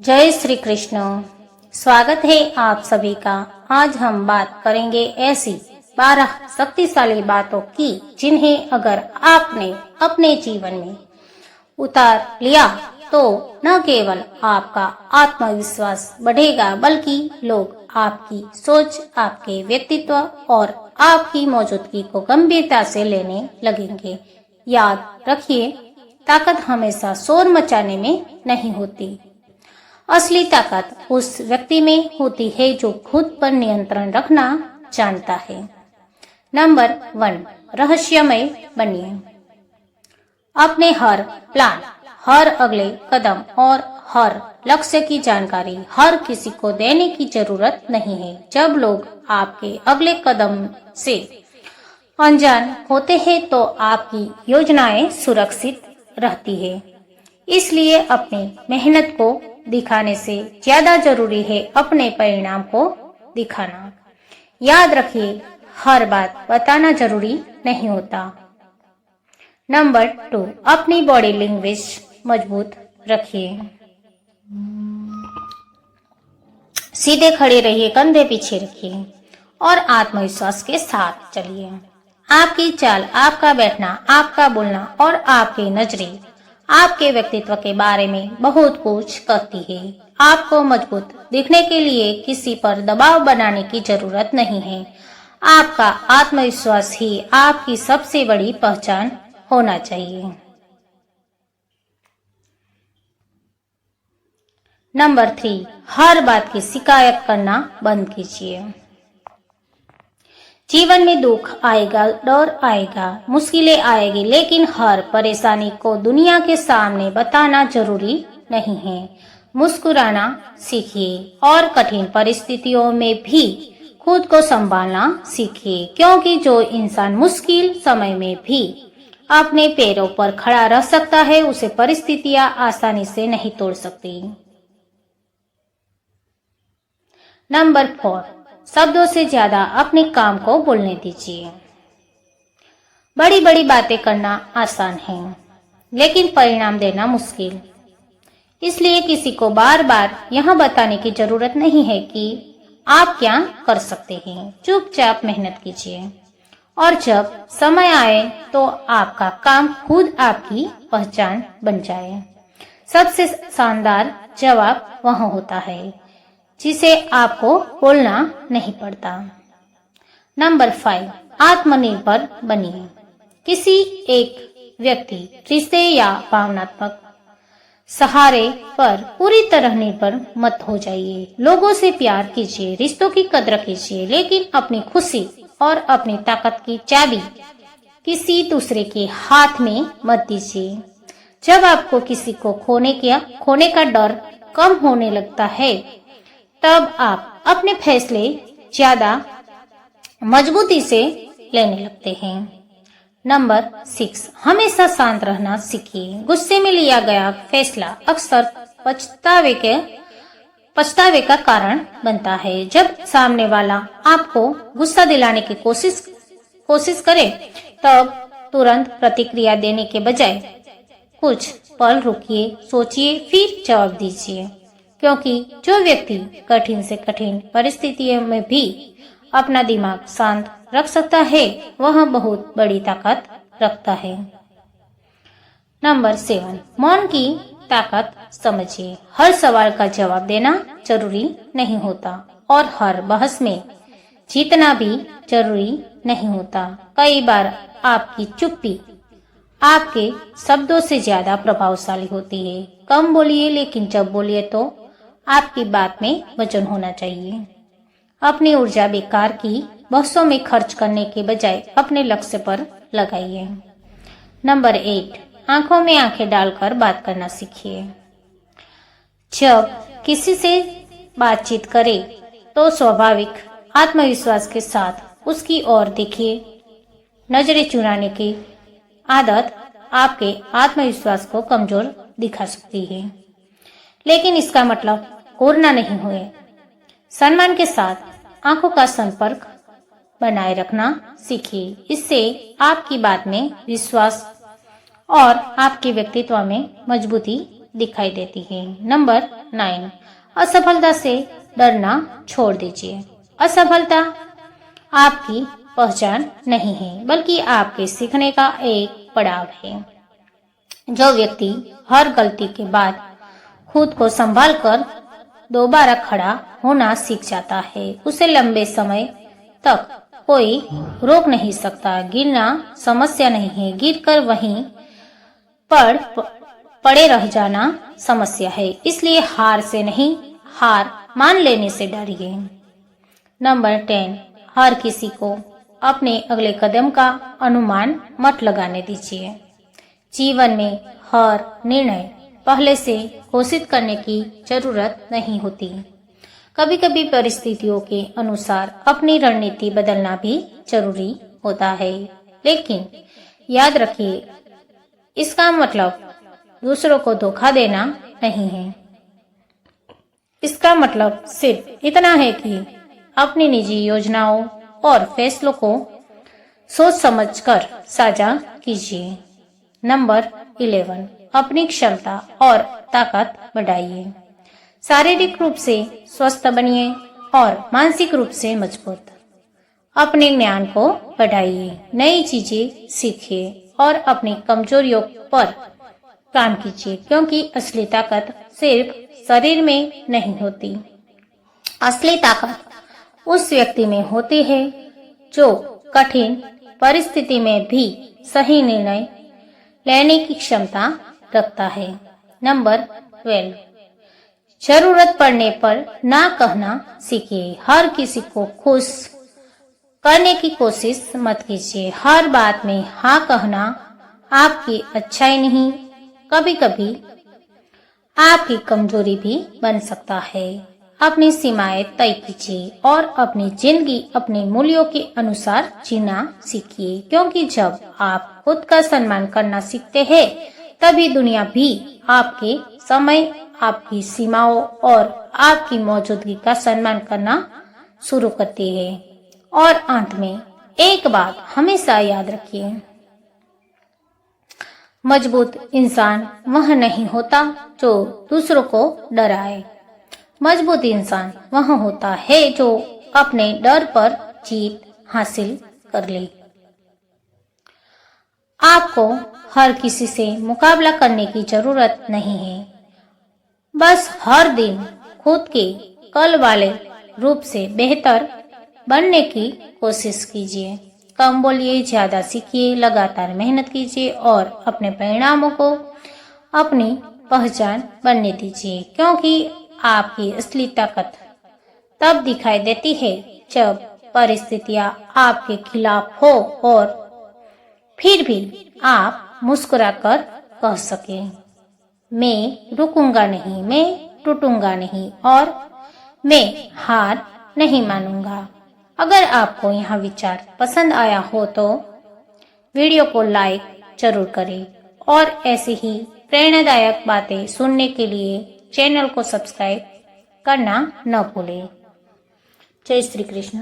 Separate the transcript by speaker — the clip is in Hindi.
Speaker 1: जय श्री कृष्ण। स्वागत है आप सभी का। आज हम बात करेंगे ऐसी 12 शक्तिशाली बातों की जिन्हें अगर आपने अपने जीवन में उतार लिया तो न केवल आपका आत्मविश्वास बढ़ेगा बल्कि लोग आपकी सोच, आपके व्यक्तित्व और आपकी मौजूदगी को गंभीरता से लेने लगेंगे। याद रखिए, ताकत हमेशा शोर मचाने में नहीं होती। असली ताकत उस व्यक्ति में होती है जो खुद पर नियंत्रण रखना जानता है। नंबर 1, रहस्यमय बनिए। अपने हर प्लान, हर अगले कदम और हर लक्ष्य की जानकारी हर किसी को देने की जरूरत नहीं है। जब लोग आपके अगले कदम से अनजान होते हैं तो आपकी योजनाएं सुरक्षित रहती है। इसलिए अपनी मेहनत को दिखाने से ज्यादा जरूरी है अपने परिणाम को दिखाना। याद रखिए, हर बात बताना जरूरी नहीं होता। नंबर 2, अपनी बॉडी लैंग्वेज मजबूत रखिए। सीधे खड़े रहिए, कंधे पीछे रखिए और आत्मविश्वास के साथ चलिए। आपकी चाल, आपका बैठना, आपका बोलना और आपकी नजरें आपके व्यक्तित्व के बारे में बहुत कुछ कहती है। आपको मजबूत दिखने के लिए किसी पर दबाव बनाने की जरूरत नहीं है। आपका आत्मविश्वास ही आपकी सबसे बड़ी पहचान होना चाहिए। नंबर 3, हर बात की शिकायत करना बंद कीजिए। जीवन में दुख आएगा, डर आएगा, मुश्किलें आएगी, लेकिन हर परेशानी को दुनिया के सामने बताना जरूरी नहीं है। मुस्कुराना सीखिए और कठिन परिस्थितियों में भी खुद को संभालना सीखिए, क्योंकि जो इंसान मुश्किल समय में भी अपने पैरों पर खड़ा रह सकता है उसे परिस्थितियां आसानी से नहीं तोड़ सकती। नंबर 4, शब्दों से ज्यादा अपने काम को बोलने दीजिए। बड़ी बड़ी बातें करना आसान है, लेकिन परिणाम देना मुश्किल। इसलिए किसी को बार बार यह बताने की जरूरत नहीं है कि आप क्या कर सकते हैं। चुपचाप मेहनत कीजिए और जब समय आए तो आपका काम खुद आपकी पहचान बन जाए। सबसे शानदार जवाब वह होता है जिसे आपको बोलना नहीं पड़ता। नंबर 5, आत्मनिर्भर बनिए। किसी एक व्यक्ति, रिश्ते या भावनात्मक सहारे पर पूरी तरह निर्भर मत हो जाइए। लोगों से प्यार कीजिए, रिश्तों की कदर कीजिए, लेकिन अपनी खुशी और अपनी ताकत की चाबी किसी दूसरे के हाथ में मत दीजिए। जब आपको किसी को खोने का डर कम होने लगता है तब आप अपने फैसले ज्यादा मजबूती से लेने लगते हैं। नंबर 6, हमेशा शांत रहना सीखिए। गुस्से में लिया गया फैसला अक्सर पछतावे का कारण बनता है। जब सामने वाला आपको गुस्सा दिलाने की कोशिश करे तब तुरंत प्रतिक्रिया देने के बजाय कुछ पल रुकिए, सोचिए, फिर जवाब दीजिए, क्योंकि जो व्यक्ति कठिन से कठिन परिस्थितियों में भी अपना दिमाग शांत रख सकता है वह बहुत बड़ी ताकत रखता है। नंबर 7, मौन की ताकत समझिए। हर सवाल का जवाब देना जरूरी नहीं होता और हर बहस में जीतना भी जरूरी नहीं होता। कई बार आपकी चुप्पी आपके शब्दों से ज्यादा प्रभावशाली होती है। कम बोलिए, लेकिन जब बोलिए तो आपकी बात में वजन होना चाहिए। अपनी ऊर्जा बेकार की बहसों में खर्च करने के बजाय अपने लक्ष्य पर लगाइए। नंबर 8, आंखों में आंखें डालकर बात करना सीखिए। जब किसी से बातचीत करें तो स्वाभाविक आत्मविश्वास के साथ उसकी ओर देखिए। नजरें चुराने की आदत आपके आत्मविश्वास को कमजोर दिखा सकती है, लेकिन इसका मतलब घूरना नहीं हुए। सम्मान के साथ आंखों का संपर्क बनाए रखना सीखिए। इससे आपकी बात में विश्वास और आपके व्यक्तित्व में मजबूती दिखाई देती है। नंबर 9, असफलता से डरना छोड़ दीजिए। असफलता आपकी पहचान नहीं है, बल्कि आपके सीखने का एक पड़ाव है। जो व्यक्ति हर गलती के बाद खुद को संभाल कर दोबारा खड़ा होना सीख जाता है, उसे लंबे समय तक कोई रोक नहीं सकता। गिरना समस्या नहीं है, गिरकर वहीं पड़े रह जाना समस्या है। इसलिए हार से नहीं, हार मान लेने से डरिए। नंबर 10, हर किसी को अपने अगले कदम का अनुमान मत लगाने दीजिए। जीवन में हर निर्णय पहले से घोषित करने की जरूरत नहीं होती। कभी कभी परिस्थितियों के अनुसार अपनी रणनीति बदलना भी जरूरी होता है, लेकिन याद रखिए, इसका मतलब दूसरों को धोखा देना नहीं है। इसका मतलब सिर्फ इतना है कि अपनी निजी योजनाओं और फैसलों को सोच समझकर साझा कीजिए। नंबर 11, अपनी क्षमता और ताकत बढ़ाइए। शारीरिक रूप से स्वस्थ बनिए और मानसिक रूप से मजबूत। अपने ज्ञान को बढ़ाइए, नई चीजें सीखिए और अपनी कमजोरियों पर काम कीजिए, क्योंकि असली ताकत सिर्फ शरीर में नहीं होती। असली ताकत उस व्यक्ति में होती है जो कठिन परिस्थिति में भी सही निर्णय लेने की क्षमता रखता है। नंबर 12, जरूरत पड़ने पर ना कहना सीखिए। हर किसी को खुश करने की कोशिश मत कीजिए। हर बात में हाँ कहना आपकी अच्छाई नहीं, कभी कभी आपकी कमजोरी भी बन सकता है। अपनी सीमाएं तय कीजिए और अपनी जिंदगी अपने मूल्यों के अनुसार जीना सीखिए, क्योंकि जब आप खुद का सम्मान करना सीखते हैं, तभी दुनिया भी आपके समय, आपकी सीमाओं और आपकी मौजूदगी का सम्मान करना शुरू करती है। और अंत में एक बात हमेशा याद रखिए, मजबूत इंसान वह नहीं होता जो दूसरों को डराए। मजबूत इंसान वह होता है जो अपने डर पर जीत हासिल कर ले। आपको हर किसी से मुकाबला करने की जरूरत नहीं है। बस हर दिन खुद के कल वाले रूप से बेहतर बनने की कोशिश कीजिए। कम बोलिए, ज्यादा सीखिए, लगातार मेहनत कीजिए और अपने परिणामों को अपनी पहचान बनने दीजिए, क्योंकि आपकी असली ताकत तब दिखाई देती है जब परिस्थितियां आपके खिलाफ हो और फिर भी आप मुस्कुराकर कह सके, मैं रुकूंगा नहीं, मैं टूटूंगा नहीं और मैं हार नहीं मानूंगा। अगर आपको यह विचार पसंद आया हो तो वीडियो को लाइक जरूर करें और ऐसी ही प्रेरणादायक बातें सुनने के लिए चैनल को सब्सक्राइब करना न भूलें। जय श्री कृष्ण।